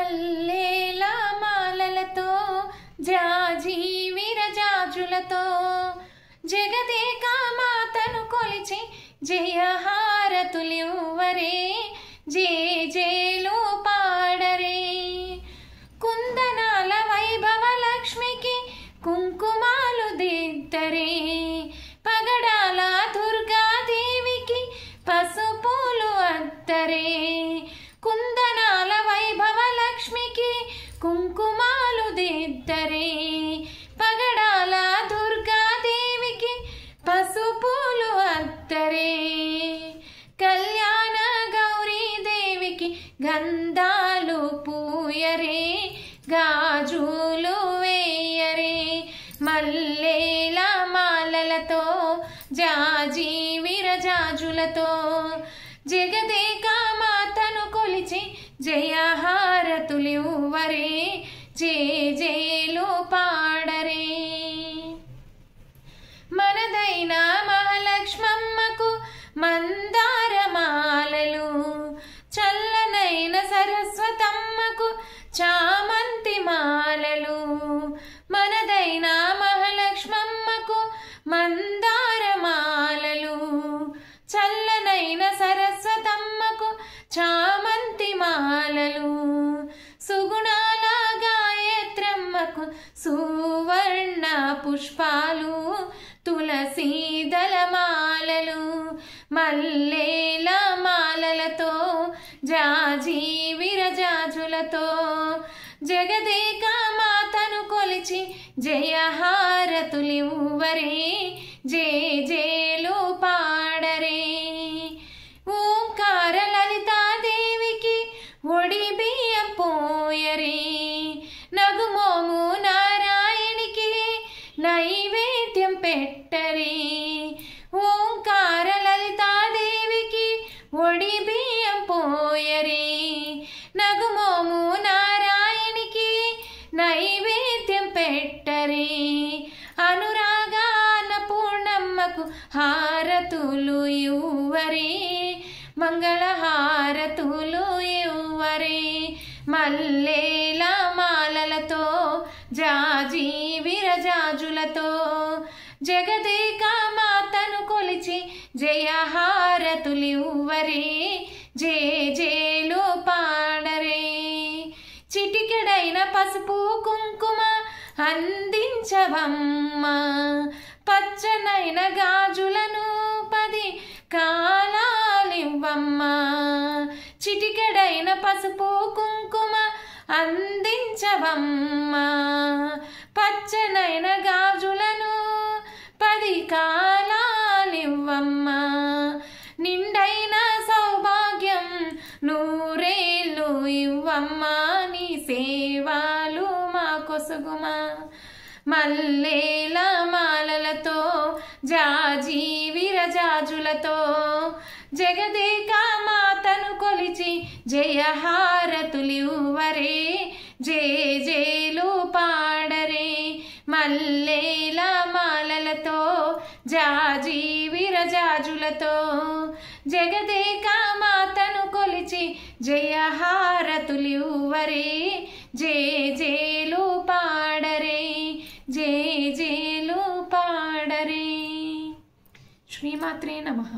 మల్లేల మాలలతో జాజి విరజాజులతో జగదేక మాతను కొలిచి జయహారతులివ్వరే జేజేలు పాడరే కుందనాల వైభవ లక్ష్మికి కుంకుమాలు దిద్దరే పగడాల దుర్గాదేవికి పసుపులు అద్దరే కుందనాల వైభవ లక్ష్మికి కుంకుమాలు దిద్దరే పగడాల దుర్గాదేవికి పసుపులు అద్దరే కళ్యాణ గౌరీదేవికి గంధాలు పూయరే గాజులు వేయరే మల్లేల మాలలతో జాజి విరజాజులతో జగదేక మాతను కొలిచి జయహారతులివ్వరే జేజేలు పాడరే మనదైన మహాలక్ష్మమ్మకు మందారమాలలు చల్లనైన సరస్వతమ్మకు చామంతి మాలలు మనదైన మహాలక్ష్మమ్మకు మందారమాలలు చల్లనైన సరస్వతమ్మకు చామంతి మాలలు సుగుణాల గాయత్రమ్మకు సువర్ణ పుష్పాలు తులసీ దళమాలలు మల్లేల మాలలతో జాజి విరజాజులతో జగదేక మాతను కొలిచి జయహారతులివ్వరే జేజేలు పాడరే ఓంకార లలితాదేవికి ఒడి బియ్యం పోయరే నగుమోము నారాయణికి నైవేద్యం పెట్టరే ఓంకార లలితాదేవికి ఒడి బియ్యం పోయరే నగుమోము నారాయణికి నైవేద్యం పెట్టరే అనురాగాన పూర్ణమ్మకు హారతులు ఇవ్వరే మంగళ హారతులు ఇవ్వరే మల్లేల మాలలతో జాజి విరజాజులతో జగదేక మాతను కొలిచి జయహారతులివ్వరే జేజేలు పాడరే చిటికెడైన పసుపు కుంకుమ అందించవమ్మా పచ్చనైన గాజులను 10 కాలాలివ్వమ్మా చిటికెడైన పసుపు కుంకుమ అందించవమ్మా పచ్చనైన గాజులను 10 కాలాలివ్వమ్మా నిండైన సౌభాగ్యం నూరేళ్ళు ఇవ్వమ్మా నీ సేవలు మా కొసగుమా మల్లేల మాలలతో జాజి విరజాజులతో జగదేక మాతను కొలిచి జయహారతులివ్వరే జేజేలు పాడరే మల్లేల మాలలతో జాజి విరజాజులతో జగదేక మాతను కొలిచి జయహారతులివ్వరే జేజేలు పాడరే జేజేలు పాడరే శ్రీమాత్రే నమః।